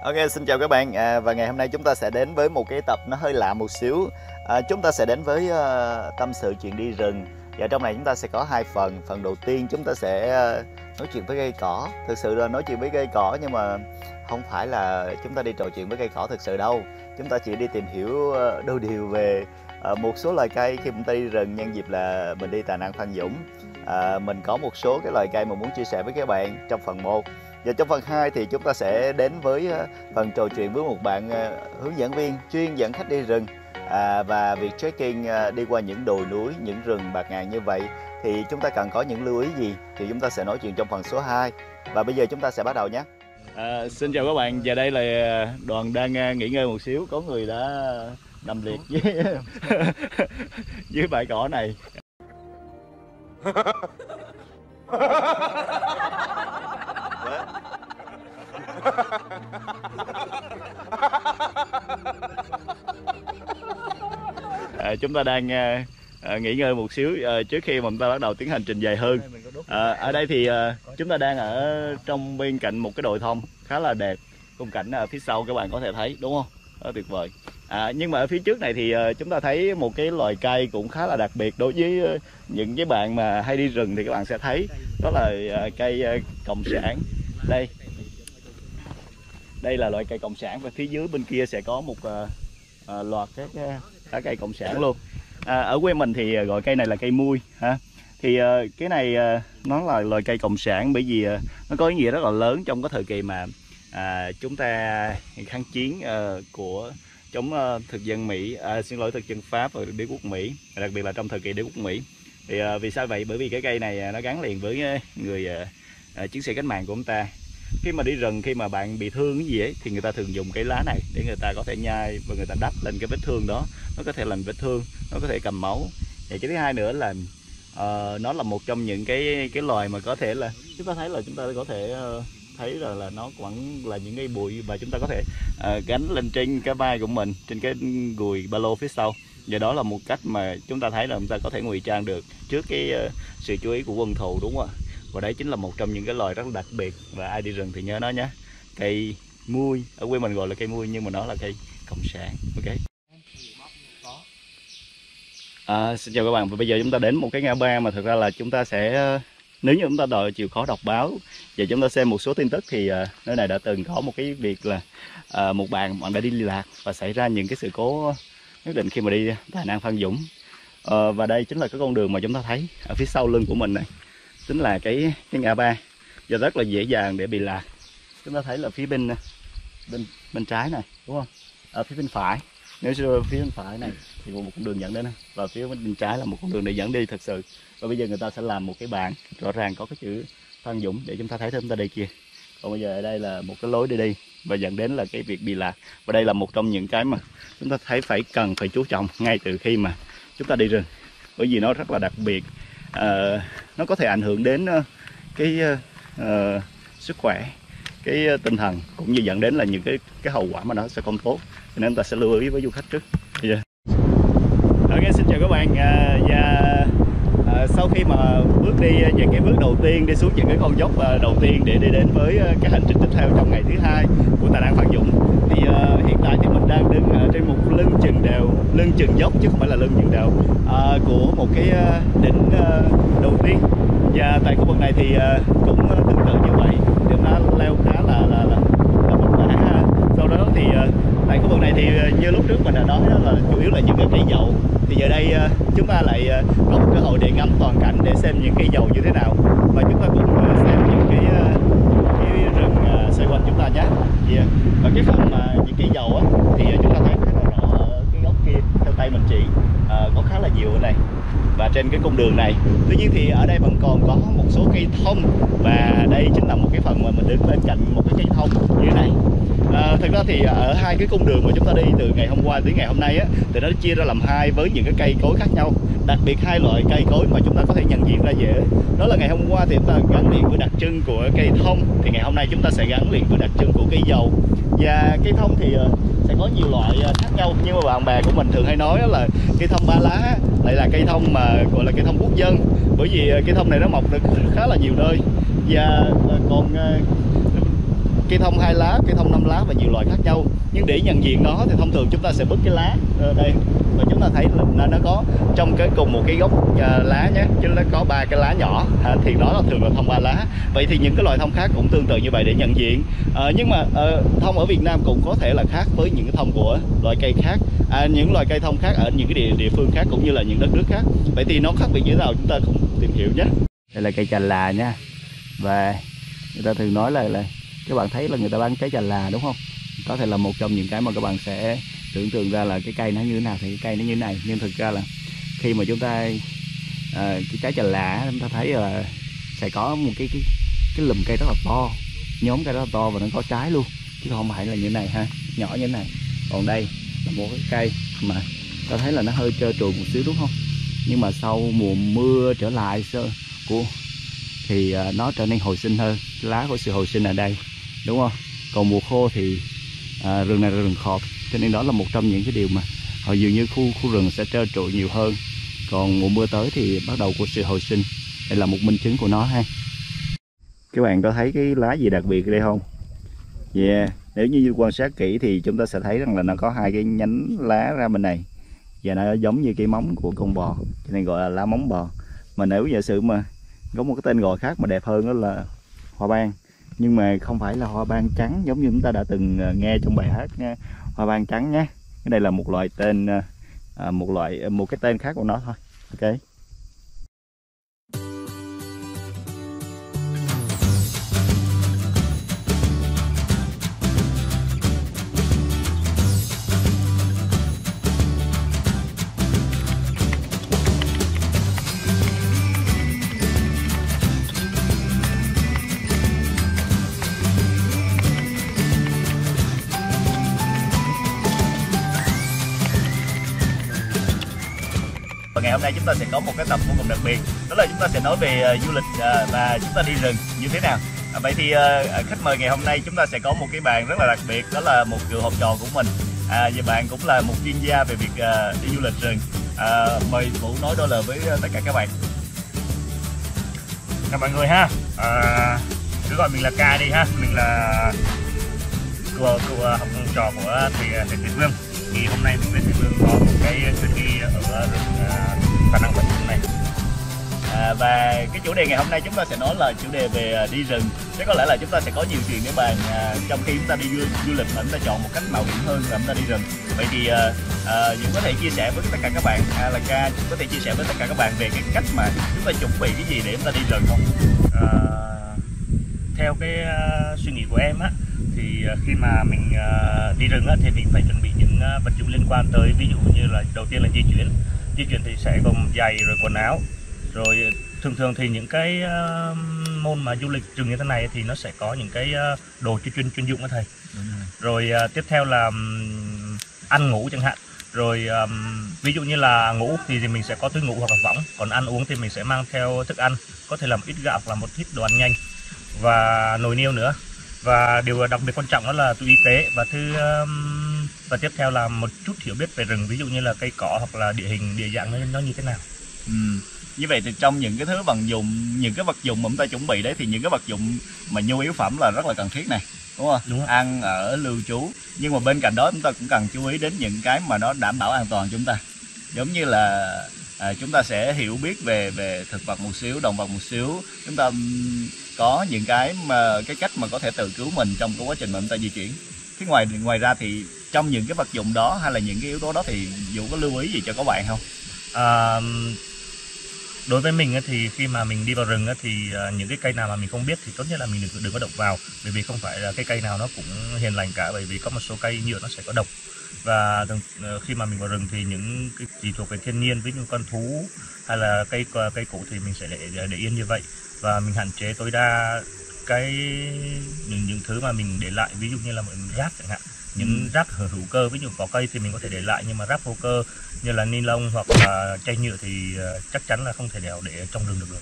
Ok, xin chào các bạn và ngày hôm nay chúng ta sẽ đến với một cái tập nó hơi lạ một xíu. Chúng ta sẽ đến với tâm sự chuyện đi rừng. Và trong này chúng ta sẽ có hai phần. Phần đầu tiên chúng ta sẽ nói chuyện với cây cỏ. Thực sự là nói chuyện với cây cỏ nhưng mà không phải là chúng ta đi trò chuyện với cây cỏ thực sự đâu. Chúng ta chỉ đi tìm hiểu đôi điều về một số loài cây khi chúng ta đi rừng, nhân dịp là mình đi Tà Năng Phan Dũng. Mình có một số cái loài cây mà muốn chia sẻ với các bạn trong phần 1. Và trong phần 2 thì chúng ta sẽ đến với phần trò chuyện với một bạn hướng dẫn viên chuyên dẫn khách đi rừng. Và việc trekking đi qua những đồi núi, những rừng bạt ngàn như vậy thì chúng ta cần có những lưu ý gì thì chúng ta sẽ nói chuyện trong phần số 2. Và bây giờ chúng ta sẽ bắt đầu nhé. Xin chào các bạn, giờ đây là đoàn đang nghỉ ngơi một xíu, có người đã nằm liệt dưới bãi cỏ này. Chúng ta đang nghỉ ngơi một xíu trước khi mà chúng ta bắt đầu tiến hành trình dài hơn. Ở đây thì chúng ta đang ở trong bên cạnh một cái đồi thông khá là đẹp, khung cảnh ở phía sau các bạn có thể thấy đúng không? Rất tuyệt vời. Nhưng mà ở phía trước này thì chúng ta thấy một cái loài cây cũng khá là đặc biệt đối với những cái bạn mà hay đi rừng thì các bạn sẽ thấy, đó là cây cộng sản. Đây là loại cây cộng sản và phía dưới bên kia sẽ có một loạt các lá cây cộng sản luôn. Ở quê mình thì gọi cây này là cây mui ha. Thì cái này nó là loài cây cộng sản bởi vì nó có ý nghĩa rất là lớn trong cái thời kỳ mà chúng ta kháng chiến của chống thực dân Mỹ, thực dân Pháp và đế quốc Mỹ, đặc biệt là trong thời kỳ đế quốc Mỹ. Thì vì sao vậy? Bởi vì cái cây này nó gắn liền với người chiến sĩ cách mạng của chúng ta. Khi mà đi rừng, khi mà bạn bị thương cái gì ấy thì người ta thường dùng cái lá này để người ta có thể nhai và người ta đắp lên cái vết thương đó. Nó có thể làm vết thương, nó có thể cầm máu. Và cái thứ hai nữa là nó là một trong những cái loài mà có thể là chúng ta có thể thấy là nó vẫn là những cái bụi và chúng ta có thể gánh lên trên cái vai của mình, trên cái gùi ba lô phía sau. Và đó là một cách mà chúng ta thấy là chúng ta có thể ngụy trang được trước cái sự chú ý của quân thù, đúng không ạ? Và đấy chính là một trong những cái loài rất là đặc biệt và ai đi rừng thì nhớ nó nhé. Cây mui, ở quê mình gọi là cây mui nhưng mà nó là cây cộng sản. Ok. Xin chào các bạn, và bây giờ chúng ta đến một cái ngã ba mà thực ra là chúng ta sẽ, nếu như chúng ta đòi chịu khó đọc báo và chúng ta xem một số tin tức thì nơi này đã từng có một cái việc là một bạn đã đi lạc và xảy ra những cái sự cố nhất định khi mà đi Tà Năng Phan Dũng. Và đây chính là cái con đường mà chúng ta thấy ở phía sau lưng của mình này, chính là cái ngã ba và rất là dễ dàng để bị lạc. Chúng ta thấy là phía bên trái này, đúng không? Ở phía bên phải, nếu phía bên phải này thì một con đường dẫn đến này, và phía bên trái là một con đường để dẫn đi thật sự. Và bây giờ người ta sẽ làm một cái bảng rõ ràng có cái chữ Phan Dũng để chúng ta thấy chúng ta đi kia. Còn bây giờ ở đây là một cái lối đi và dẫn đến là cái việc bị lạc. Và đây là một trong những cái mà chúng ta thấy cần phải chú trọng ngay từ khi mà chúng ta đi rừng, bởi vì nó rất là đặc biệt. Nó có thể ảnh hưởng đến cái sức khỏe, cái tinh thần, cũng như dẫn đến là những cái hậu quả mà nó sẽ không tốt, cho nên ta sẽ lưu ý với du khách trước. Ok, xin chào các bạn. Sau khi mà bước đi những cái bước đầu tiên, đi xuống những cái con dốc đầu tiên để đi đến với cái hành trình tiếp theo trong ngày thứ 2 của Tà Năng Phan Dũng, thì hiện tại thì mình đang đứng ở trên một lưng chừng dốc chứ không phải là lưng chừng đèo của một cái đỉnh đầu tiên. Và tại khu vực này thì cũng tương tự như vậy, chúng ta leo khá là vất vả ha. Sau đó thì tại khu vực này thì như lúc trước mình đã nói đó là chủ yếu là những cái cây dậu. Thì giờ đây chúng ta lại có một cơ hội để ngắm toàn cảnh, để xem những cây dậu như thế nào, và chúng ta cùng xem những cái rừng xoay quanh chúng ta nhé. Và cái phần mà những cây dậu á thì chúng ta thấy khá là rõ ở cái góc kia, theo tay mình chỉ có khá là nhiều ở đây và trên cái cung đường này. Tuy nhiên thì ở đây vẫn còn có một số cây thông, và đây chính là một cái phần mà mình đứng bên cạnh một cái cây thông như thế này. Thực ra thì ở hai cái cung đường mà chúng ta đi từ ngày hôm qua đến ngày hôm nay á, thì nó chia ra làm hai với những cái cây cối khác nhau. Đặc biệt hai loại cây cối mà chúng ta có thể nhận diện ra dễ, đó là ngày hôm qua thì chúng ta gắn liền với đặc trưng của cây thông, thì ngày hôm nay chúng ta sẽ gắn liền với đặc trưng của cây dầu. Và cây thông thì sẽ có nhiều loại khác nhau, nhưng mà bạn bè của mình thường hay nói là cây thông ba lá lại là cây thông mà gọi là cây thông quốc dân, bởi vì cây thông này nó mọc được khá là nhiều nơi. Và còn cây thông 2 lá, cây thông 5 lá và nhiều loại khác nhau. Nhưng để nhận diện nó thì thông thường chúng ta sẽ bứt cái lá đây, và chúng ta thấy là nó có trong cái cùng một cái gốc lá nhé, chứ nó có 3 cái lá nhỏ, thì đó là thường là thông 3 lá. Vậy thì những cái loại thông khác cũng tương tự như vậy để nhận diện. Nhưng mà thông ở Việt Nam cũng có thể là khác với những cái thông của loại cây khác, những loại cây thông khác ở những cái địa phương khác cũng như là những đất nước khác. Vậy thì nó khác biệt như thế nào chúng ta cùng tìm hiểu nhé. Đây là cây chà là nha, và người ta thường nói là các bạn thấy là người ta bán trái chà là đúng không? Có thể là một trong những cái mà các bạn sẽ tưởng tượng ra là cái cây nó như thế nào thì cái cây nó như thế này, nhưng thực ra là khi mà chúng ta cái trái chà là chúng ta thấy là sẽ có một cái lùm cây rất là to, nhóm cây rất là to và nó có trái luôn, chứ không phải là như thế này ha, nhỏ như thế này. Còn đây là một cái cây mà ta thấy là nó hơi trơ trụi một xíu đúng không? Nhưng mà sau mùa mưa trở lại thì nó trở nên hồi sinh hơn, lá của sự hồi sinh ở đây đúng không? Còn mùa khô thì rừng này là rừng khọt, cho nên đó là một trong những cái điều mà dường như khu rừng sẽ trơ trụi nhiều hơn. Còn mùa mưa tới thì bắt đầu của sự hồi sinh, đây là một minh chứng của nó ha. Các bạn có thấy cái lá gì đặc biệt ở đây không? Yeah, nếu như quan sát kỹ thì chúng ta sẽ thấy rằng là nó có 2 cái nhánh lá ra bên này, và nó giống như cái móng của con bò, cho nên gọi là lá móng bò. Mà nếu giả sử mà có một cái tên gọi khác mà đẹp hơn đó là hoa ban, nhưng mà không phải là hoa ban trắng giống như chúng ta đã từng nghe trong bài hát nha, hoa ban trắng nhé. Cái này là một loại tên, một cái tên khác của nó thôi. Ok. Ngày hôm nay chúng ta sẽ có một cái tập vô cùng đặc biệt, đó là chúng ta sẽ nói về du lịch và chúng ta đi rừng như thế nào. Vậy thì khách mời ngày hôm nay chúng ta sẽ có một cái bạn rất là đặc biệt, đó là một cựu học trò của mình, và bạn cũng là một chuyên gia về việc đi du lịch rừng. Mời Vũ nói đôi lời với tất cả các bạn. Chào mọi người ha, cứ gọi mình là Ca đi ha, mình là cựu học trò của thầy Vương. Thì hôm nay mình về thầy Vương có một cái chuyến đi ở rừng Phan Đăng Vận này. Và cái chủ đề ngày hôm nay chúng ta sẽ nói là chủ đề về đi rừng. Thế có lẽ là chúng ta sẽ có nhiều chuyện để bàn trong khi chúng ta đi du lịch mà chúng ta chọn một cách mạo hiểm hơn là chúng ta đi rừng. Vậy thì Dũng có thể chia sẻ với tất cả các bạn, là Ca có thể chia sẻ với tất cả các bạn về cái cách mà chúng ta chuẩn bị cái gì để chúng ta đi rừng không? Theo cái suy nghĩ của em á, thì khi mà mình đi rừng á, thì mình phải chuẩn bị những vật dụng liên quan tới, ví dụ như là đầu tiên là di chuyển thì sẽ gồm giày rồi quần áo, rồi thường thì những cái môn mà du lịch rừng như thế này thì nó sẽ có những cái đồ chuyên dụng đó thầy. Rồi tiếp theo là ăn ngủ chẳng hạn, rồi ví dụ như là ngủ thì mình sẽ có túi ngủ hoặc là võng, còn ăn uống thì mình sẽ mang theo thức ăn, có thể là một ít gạo hoặc là một ít đồ ăn nhanh và nồi niêu nữa. Và điều đặc biệt quan trọng đó là túi y tế, và tiếp theo là một chút hiểu biết về rừng, ví dụ như là cây cỏ hoặc là địa hình địa dạng nó như thế nào. Như vậy thì trong những cái thứ bằng dụng, những cái vật dụng mà chúng ta chuẩn bị đấy, thì những cái vật dụng mà nhu yếu phẩm là rất là cần thiết này, đúng không? Đúng. Ăn ở lưu trú, nhưng mà bên cạnh đó chúng ta cũng cần chú ý đến những cái mà nó đảm bảo an toàn cho chúng ta, giống như là chúng ta sẽ hiểu biết về thực vật một xíu, động vật một xíu, chúng ta có những cái cách mà có thể tự cứu mình trong cái quá trình mà chúng ta di chuyển. Thế ngoài ra thì trong những cái vật dụng đó hay là những cái yếu tố đó thì Vũ có lưu ý gì cho các bạn không? Đối với mình thì khi mà mình đi vào rừng thì những cái cây nào mà mình không biết thì tốt nhất là mình đừng có động vào, bởi vì không phải là cái cây nào nó cũng hiền lành cả, bởi vì có một số cây nhựa nó sẽ có độc. Và khi mà mình vào rừng thì những cái chỉ thuộc về thiên nhiên, ví dụ con thú hay là cây củ thì mình sẽ để yên như vậy, và mình hạn chế tối đa những thứ mà mình để lại, ví dụ như là rác chẳng hạn, những rác hữu cơ, ví dụ vỏ cây thì mình có thể để lại, nhưng mà rác vô cơ như là ni lông hoặc là chai nhựa thì chắc chắn là không thể để trong rừng được rồi.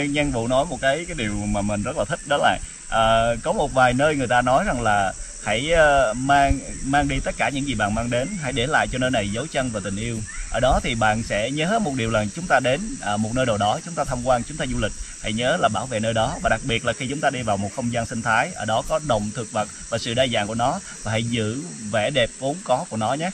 Nhân Vũ nói một cái điều mà mình rất là thích, đó là có một vài nơi người ta nói rằng là hãy mang đi tất cả những gì bạn mang đến, hãy để lại cho nơi này dấu chân và tình yêu. Ở đó thì bạn sẽ nhớ một điều là chúng ta đến một nơi nào đó, chúng ta tham quan, chúng ta du lịch, hãy nhớ là bảo vệ nơi đó. Và đặc biệt là khi chúng ta đi vào một không gian sinh thái, ở đó có động thực vật và sự đa dạng của nó, và hãy giữ vẻ đẹp vốn có của nó nhé.